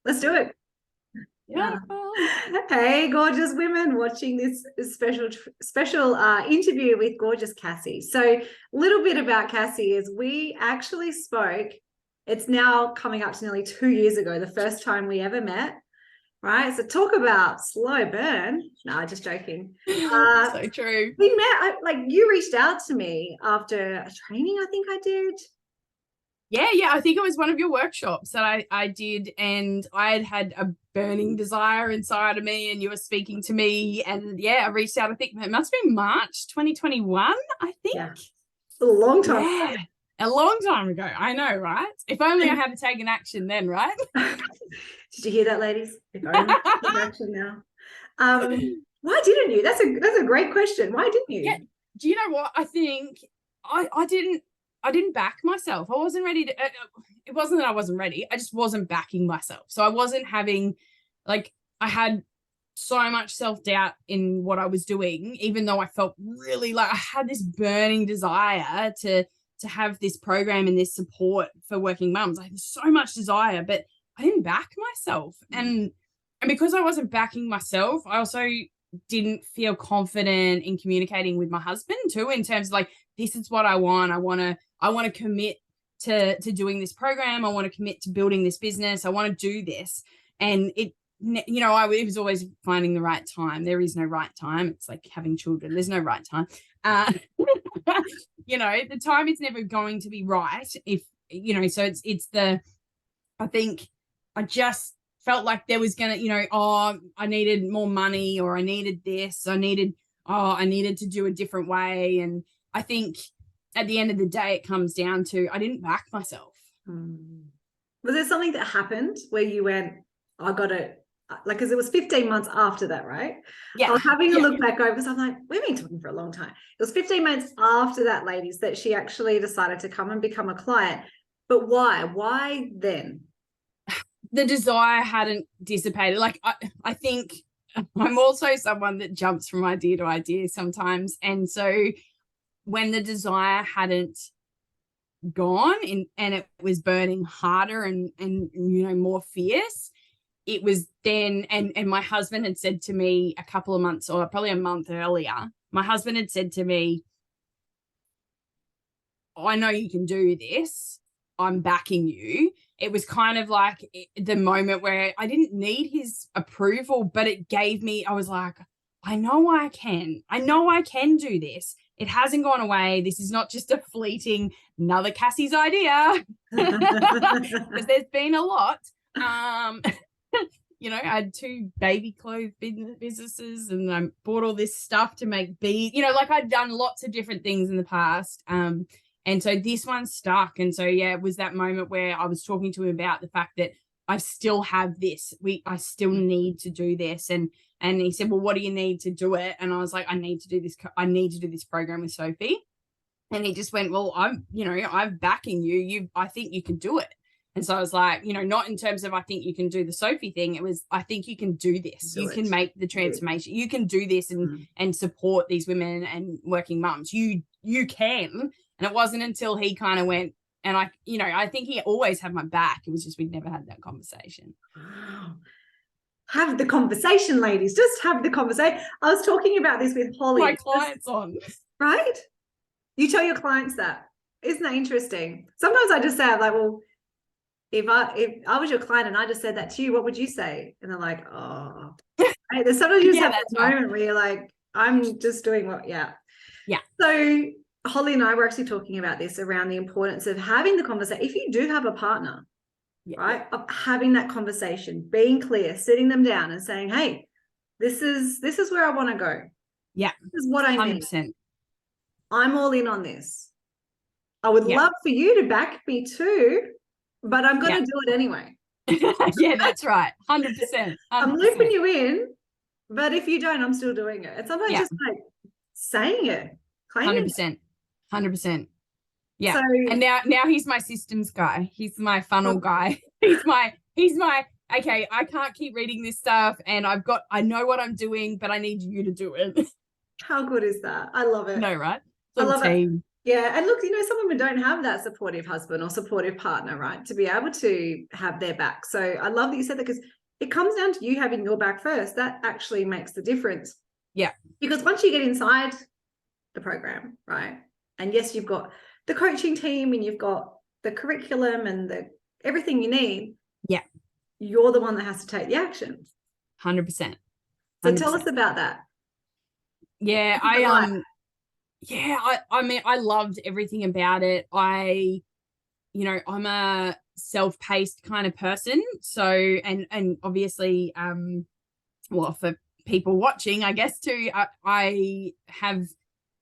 Let's do it. Yeah. Hey, gorgeous women watching this special interview with gorgeous Cassie. So a little bit about Cassie is we actually spoke, it's now coming up to nearly 2 years ago, the first time we ever met, right? So talk about slow burn. No, just joking. So true. We met, like you reached out to me after a training, I think I did. Yeah. I think it was one of your workshops that I did, and I had a burning desire inside of me, and you were speaking to me, and I reached out. I think it must be March 2021, I think. Yeah. A long time ago. A long time ago. I know, right? If only I had taken action then, right? Did you hear that, ladies? If only take action now. Why didn't you? That's a great question. Why didn't you? Yeah. Do you know what? I think I didn't back myself. I wasn't ready to. It wasn't that I wasn't ready. I just wasn't backing myself. So I wasn't having, like, I had so much self-doubt in what I was doing, even though I felt really like I had this burning desire to have this program and this support for working mums. I had so much desire, but I didn't back myself. And because I wasn't backing myself, I also didn't feel confident in communicating with my husband too, in terms of like, this is what I want. I want to commit to doing this program. I want to commit to building this business. I want to do this. And it was always finding the right time. There is no right time. It's like having children. There's no right time. The time is never going to be right. So I think I just felt like there was going to, I needed more money, or I needed this. I needed to do a different way. And I think at the end of the day, it comes down to, I didn't back myself. Was there something that happened where you went, I got it? Like, because it was 15 months after that, right? Yeah. I was having a look back over, because I'm like, we've been talking for a long time. It was 15 months after that, ladies, that she actually decided to come and become a client. But why? Why then? The desire hadn't dissipated. Like, I think I'm also someone that jumps from idea to idea sometimes. And so when the desire hadn't gone and it was burning harder and more fierce, it was then, and my husband had said to me a couple of months, or probably a month earlier, my husband had said to me, I know you can do this. I'm backing you. It was kind of like the moment where I didn't need his approval, but it gave me, I was like, I know I can do this. It hasn't gone away. This is not just a fleeting, another Cassie's idea. Because there's been a lot. I had 2 baby clothes businesses, and I bought all this stuff to make beads. Like, I'd done lots of different things in the past. And so this one stuck. And so, it was that moment where I was talking to him about the fact that I still have this. I still need to do this. And he said, well, what do you need to do it? And I was like, I need to do this. I need to do this program with Sophie. And he just went, well, I'm backing you. I think you can do it. And so I was like, not in terms of I think you can do the Sophie thing. It was, I think you can do this. You can make the transformation. You can do this and support these women and working mums. You can. And it wasn't until he kind of went, and I think he always had my back. It was just we'd never had that conversation. Have the conversation, ladies. Just have the conversation. I was talking about this with Holly. My clients on. Right? You tell your clients that. Isn't that interesting? Sometimes I just say, I'm like, well, if I was your client and I just said that to you, what would you say? And they're like, oh. Right? There's sometimes you just have that moment where you're like, I'm just doing what, yeah. So Holly and I were actually talking about this around the importance of having the conversation. If you do have a partner, right, of having that conversation, being clear, sitting them down and saying, hey, this is where I want to go. Yeah. This is what I 100%. need. I'm all in on this. I would love for you to back me too, but I'm going to do it anyway. Yeah, that's right. 100%. I'm looping you in, but if you don't, I'm still doing it. And sometimes just like saying it, claiming 100%. 100%. Yeah. So, and now he's my systems guy. He's my funnel guy. He's my, okay, I can't keep reading this stuff, and I know what I'm doing, but I need you to do it. How good is that? I love it. No, right? I love it. Yeah. And look, some women don't have that supportive husband or supportive partner, right? To be able to have their back. So I love that you said that, because it comes down to you having your back first. That actually makes the difference. Yeah. Because once you get inside the program, right? And yes, you've got the coaching team and you've got the curriculum and the everything you need. Yeah. You're the one that has to take the action. 100%. So tell us about that. Yeah, I mean, I loved everything about it. I'm a self-paced kind of person. So, and obviously, well, for people watching, I guess too, I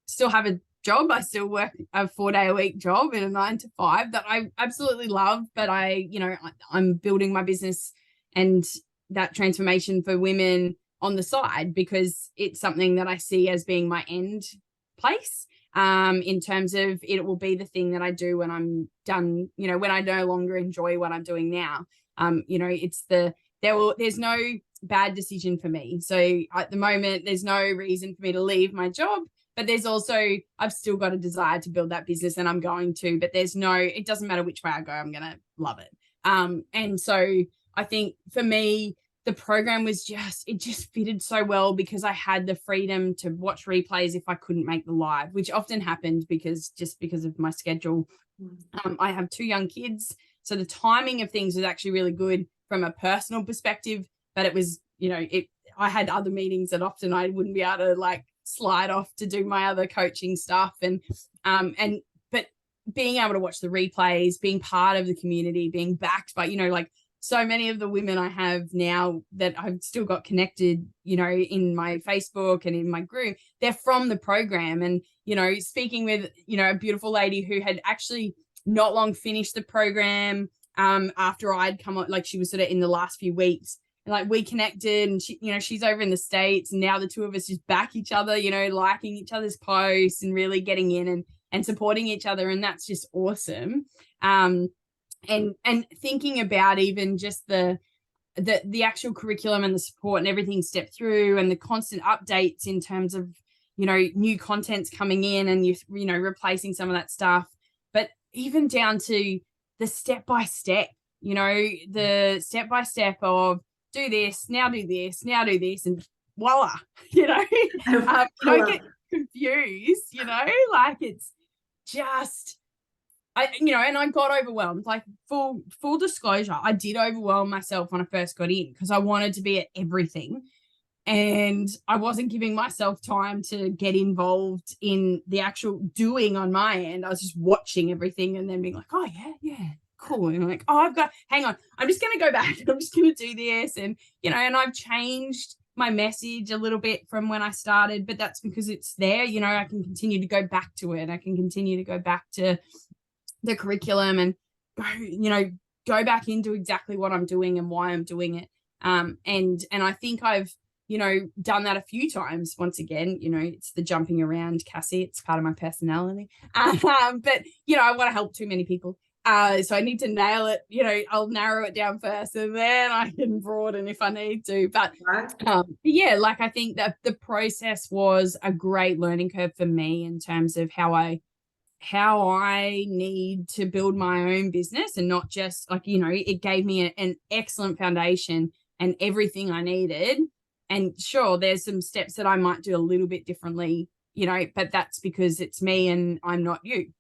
still have a job. I still work a 4-day-a-week job in a 9 to 5 that I absolutely love, but I'm building my business and that transformation for women on the side, because it's something that I see as being my end place, in terms of it will be the thing that I do when I'm done, when I no longer enjoy what I'm doing now. There's no bad decision for me. So at the moment, there's no reason for me to leave my job, but there's also, I've still got a desire to build that business, and I'm going to, but it doesn't matter which way I go, I'm going to love it. And so I think for me, the program it just fitted so well, because I had the freedom to watch replays if I couldn't make the live, which often happened because of my schedule. I have 2 young kids, so the timing of things was actually really good from a personal perspective, but it was, I had other meetings that often I wouldn't be able to slide off to do my other coaching stuff. But being able to watch the replays, being part of the community, being backed by, so many of the women I have now that I've still got connected, in my Facebook and in my group, they're from the program. And, speaking with, a beautiful lady who had actually not long finished the program, after I'd come on, she was sort of in the last few weeks, and we connected, and she, she's over in the States, and now the two of us just back each other, liking each other's posts and really getting in and supporting each other. And that's just awesome. And thinking about even just the actual curriculum and the support and everything step through, and the constant updates in terms of, new content's coming in, and replacing some of that stuff, but even down to the step-by-step, the step-by-step of do this, now do this, now do this, and voila, don't get confused, it's just, and I got overwhelmed. Full disclosure, I did overwhelm myself when I first got in, because I wanted to be at everything, and I wasn't giving myself time to get involved in the actual doing on my end. I was just watching everything and then being like, oh yeah, cool. And I'm like, oh, hang on, I'm just going to go back. I'm just going to do this. And, and I've changed my message a little bit from when I started, but that's because it's there. I can continue to go back to it. I can continue to go back to the curriculum and go back into exactly what I'm doing and why I'm doing it. And I think I've, done that a few times. Once again, it's the jumping around, Cassie. It's part of my personality. But, I want to help too many people. So I need to nail it. I'll narrow it down first, and then I can broaden if I need to. But I think that the process was a great learning curve for me in terms of how I need to build my own business, and not just it gave me an excellent foundation and everything I needed. And sure, there's some steps that I might do a little bit differently, but that's because it's me and I'm not you,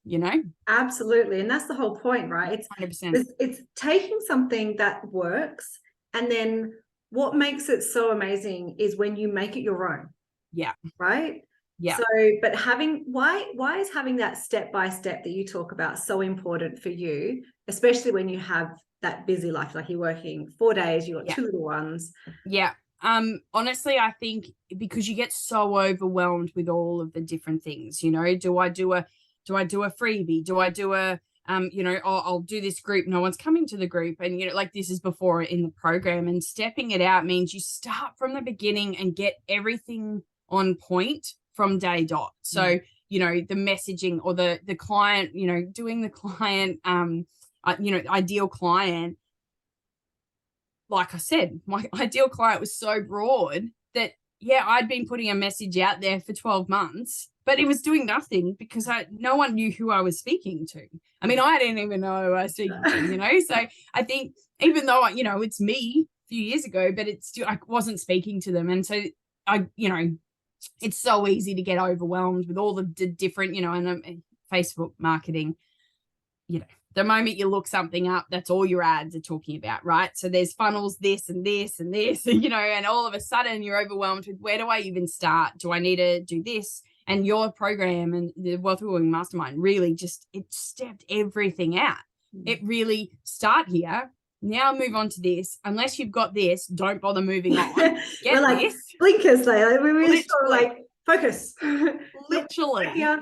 Absolutely. And that's the whole point, right? It's 100%. It's taking something that works, and then what makes it so amazing is when you make it your own. Yeah. Right? Yeah. So, but why is having that step-by-step that you talk about so important for you, especially when you have that busy life, like you're working 4 days, you got 2 little ones? Yeah. Honestly, I think because you get so overwhelmed with all of the different things, do I do a freebie? Do I do a, I'll do this group. No one's coming to the group. And, this is before in the program, and stepping it out means you start from the beginning and get everything on point from day dot. So, the messaging or the client, doing the client, ideal client. Like I said, my ideal client was so broad that, I'd been putting a message out there for 12 months, but it was doing nothing because no one knew who I was speaking to. I mean, I didn't even know who I was speaking to, you know? So I think even though, you know, it's me a few years ago, but it's still, I wasn't speaking to them. And so you know, it's so easy to get overwhelmed with all the different, you know, and Facebook marketing, you know, the moment you look something up, that's all your ads are talking about, right? So there's funnels, this and this and this, you know, and all of a sudden you're overwhelmed with, where do I even start? Do I need to do this? And your program and the Wealth Building Mastermind really just, it stepped everything out. It really, start here, now move on to this. Unless you've got this, don't bother moving on. We're like this. Blinkers there. We're really sort of like focus. Literally. Yeah.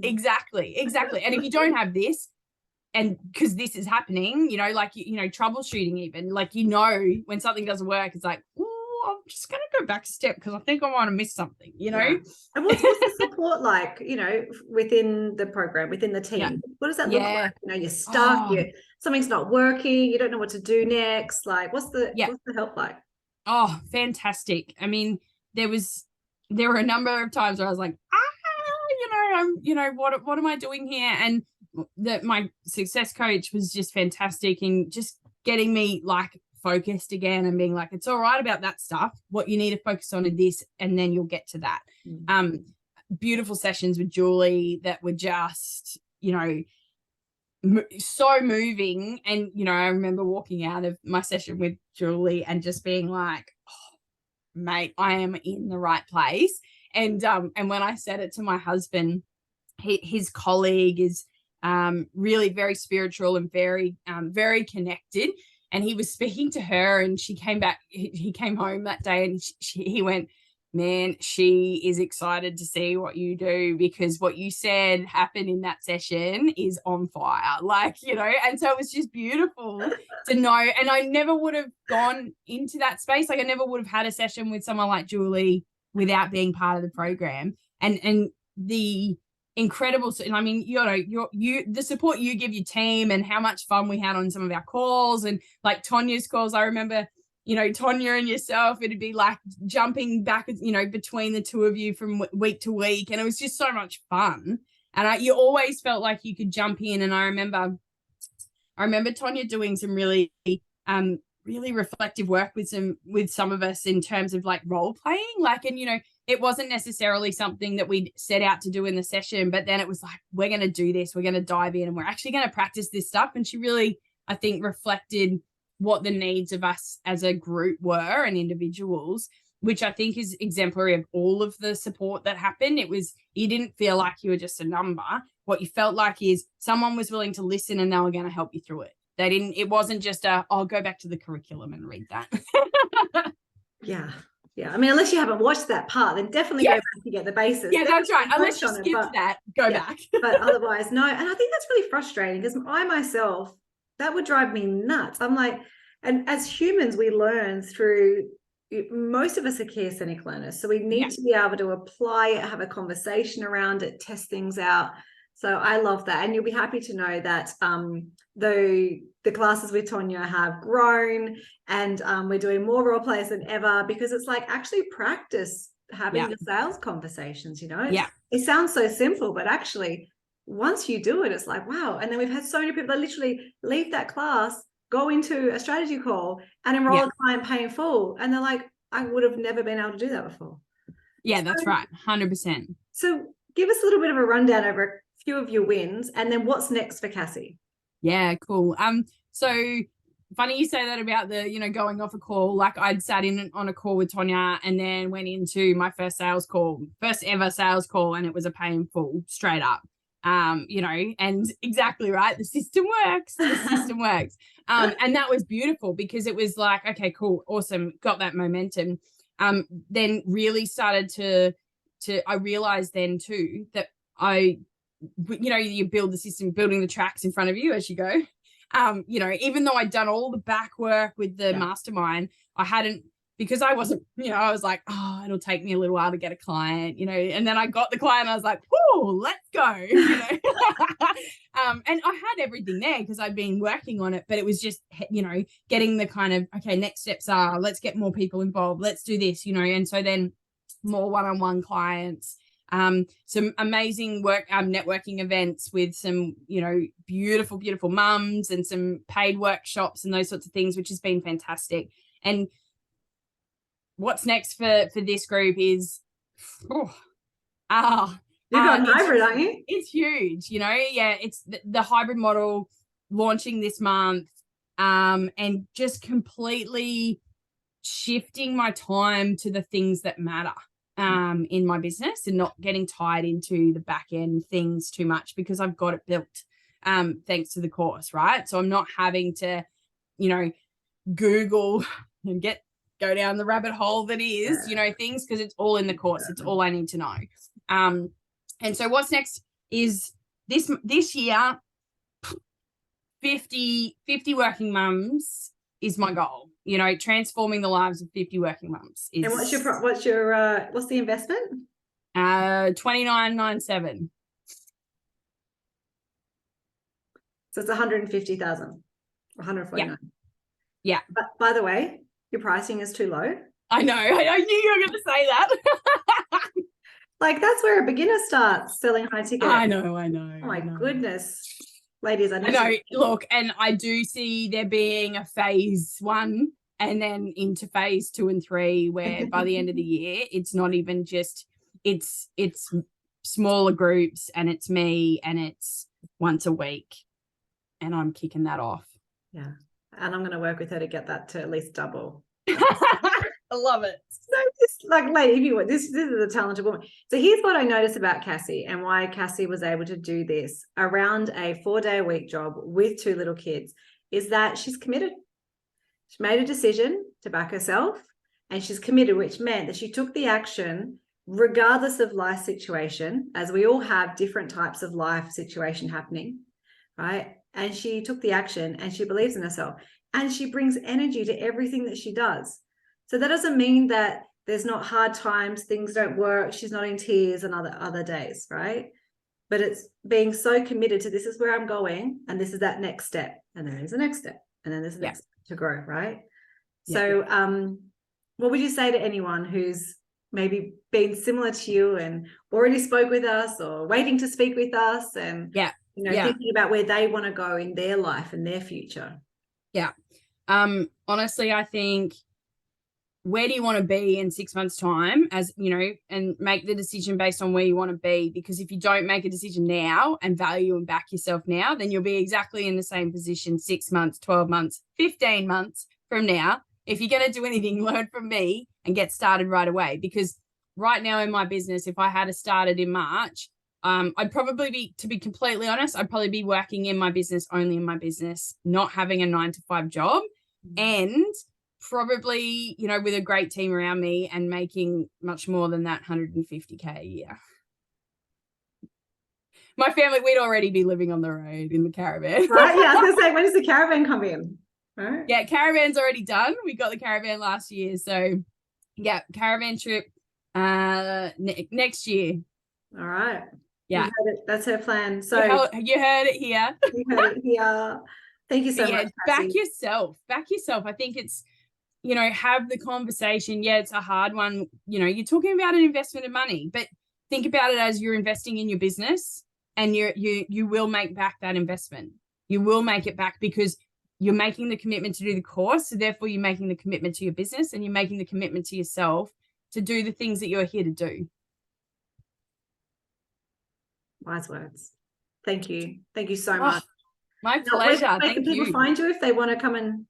Exactly. And if you don't have this, and because this is happening, you know, like, you know, troubleshooting, even like, you know, when something doesn't work, it's like, oh, I'm just going to go back a step because I think I want to miss something, you know? Yeah. And what's the support like, you know, within the program, within the team? Yeah. What does that look like? You know, you're stuck, something's not working, you don't know what to do next. Like, what's the help like? Oh, fantastic. I mean, there were a number of times where I was like, what am I doing here? And that my success coach was just fantastic in just getting me like focused again and being like, it's all right about that stuff. What you need to focus on is this, and then you'll get to that. Beautiful sessions with Julie that were just, you know, so moving. And, you know, I remember walking out of my session with Julie and just being like, oh, mate, I am in the right place. And when I said it to my husband, his colleague is really very spiritual and very connected, and he was speaking to her, and she came back, he came home that day, and he went, man, she is excited to see what you do, because what you said happened in that session is on fire, like, you know. And so it was just beautiful to know. And I never would have gone into that space, like I never would have had a session with someone like Julie without being part of the program. And the incredible, and I mean, you know, the support you give your team, and how much fun we had on some of our calls, and like Tonya's calls. I remember, you know, Tonya and yourself, it'd be like jumping back, you know, between the two of you from week to week, and it was just so much fun. And you always felt like you could jump in. And I remember Tonya doing some really reflective work with some of us in terms of like role playing, like, and, you know, it wasn't necessarily something that we'd set out to do in the session, but then it was like, we're going to do this, we're going to dive in, and we're actually going to practice this stuff. And she really, I think, reflected what the needs of us as a group were and individuals, which I think is exemplary of all of the support that happened. It was, you didn't feel like you were just a number. What you felt like is someone was willing to listen, and they were going to help you through it. It wasn't just I'll go back to the curriculum and read that. Yeah. I mean, unless you haven't watched that part, then definitely go back to get the basis. Yeah, that's right. Unless you skipped that, go back. But otherwise, no. And I think that's really frustrating, because I myself, that would drive me nuts. I'm like, and as humans, we learn through, most of us are kinesthetic learners. So we need to be able to apply it, have a conversation around it, test things out. So I love that. And you'll be happy to know that the classes with Tonya have grown, and we're doing more role plays than ever, because it's like, actually practice having the sales conversations, you know. It sounds so simple, but actually once you do it, it's like, wow. And then we've had so many people that literally leave that class, go into a strategy call, and enroll a client paying full, and they're like, I would have never been able to do that before. Yeah, that's right. 100%. So give us a little bit of a rundown over a few of your wins, and then what's next for Cassie. Yeah, cool. So funny you say that about the, you know, going off a call. Like, I'd sat in on a call with Tonya, and then went into my first ever sales call, and it was a pay in full straight up. You know, and exactly right. The system works. And that was beautiful, because it was like, okay, cool, awesome, got that momentum. Then really started to I realized then too that you know, you build the system, building the tracks in front of you as you go. You know, even though I'd done all the back work with the mastermind, I hadn't, because I wasn't, you know, I was like, oh, it'll take me a little while to get a client, you know, and then I got the client, I was like, whoa, let's go, you know. And I had everything there because I'd been working on it, but it was just, you know, getting the kind of, okay, next steps are, let's get more people involved, let's do this, you know. And so then more one-on-one clients, some amazing networking events with some, beautiful, beautiful mums, and some paid workshops and those sorts of things, which has been fantastic. And what's next for this group is, you've got hybrid, aren't you? It's huge, it's the hybrid model launching this month, and just completely shifting my time to the things that matter in my business, and not getting tied into the back end things too much, because I've got it built thanks to the course, right? So I'm not having to, Google and go down the rabbit hole that is, things, because it's all in the course. It's all I need to know. And so what's next is this year, 50 working mums is my goal. Transforming the lives of 50 working mums is. And what's the investment? 29.97. So it's 150,000, 149. Yeah. But by the way, your pricing is too low. I know. I knew you were going to say that. Like, that's where a beginner starts selling high ticket. I know. Oh my goodness. Ladies, I know. Look, and I do see there being a phase 1 and then into phase 2 and 3, where by the end of the year, it's not even just, it's smaller groups, and it's me, and it's once a week, and I'm kicking that off. Yeah. And I'm going to work with her to get that to at least double. I love it. So just like, lady, if you want, this is a talented woman. So here's what I noticed about Cassie, and why Cassie was able to do this around a 4-day-a-week job with 2 little kids, is that she's committed. She made a decision to back herself, and she's committed, which meant that she took the action regardless of life situation, as we all have different types of life situation happening, right? And she took the action, and she believes in herself, and she brings energy to everything that she does. So that doesn't mean that there's not hard times, things don't work, she's not in tears on other days, right? But it's being so committed to, this is where I'm going, and this is that next step, and then there's the next step, and then there's the next step to grow, right? So what would you say to anyone who's maybe been similar to you and already spoke with us, or waiting to speak with us, and thinking about where they want to go in their life and their future? Honestly, I think, where do you want to be in 6 months' time, and make the decision based on where you want to be. Because if you don't make a decision now and value and back yourself now, then you'll be exactly in the same position 6 months, 12 months, 15 months from now. If you're going to do anything, learn from me and get started right away. Because right now in my business, if I had started in March, I'd probably be, to be completely honest, I'd probably be working in my business, only in my business, not having a 9-to-5 job, and probably, with a great team around me, and making much more than that 150K a year. My family, we'd already be living on the road in the caravan. Right? Yeah, I was going to say, when does the caravan come in? Right. Yeah, caravan's already done. We got the caravan last year. So, yeah, caravan trip next year. All right. Yeah. That's her plan. So you heard it here. You heard it here. Thank you so much, Cassie. Back yourself. I think it's, have the conversation. Yeah, it's a hard one. You're talking about an investment of money, but think about it as you're investing in your business, and you will make back that investment. You will make it back, because you're making the commitment to do the course. So therefore you're making the commitment to your business, and you're making the commitment to yourself to do the things that you're here to do. Wise words. Thank you. Thank you so much. My pleasure. Where can people find you if they want to come and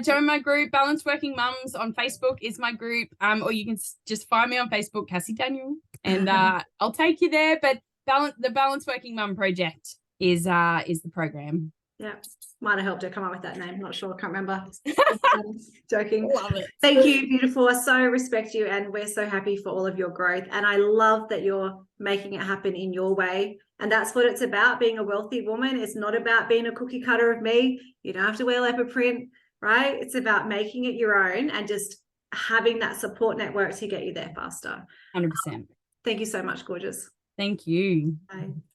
join my group? Balance Working Mums on Facebook is my group. Or you can just find me on Facebook, Cassie Daniel, and I'll take you there. But the Balance Working Mum Project is the program. Yeah, might have helped her come up with that name. Not sure, can't remember. Joking. Love it. Thank you, beautiful. I so respect you, and we're so happy for all of your growth. And I love that you're making it happen in your way. And that's what it's about, being a wealthy woman. It's not about being a cookie cutter of me. You don't have to wear leopard print, right? It's about making it your own, and just having that support network to get you there faster. 100%. Thank you so much, gorgeous. Thank you. Bye.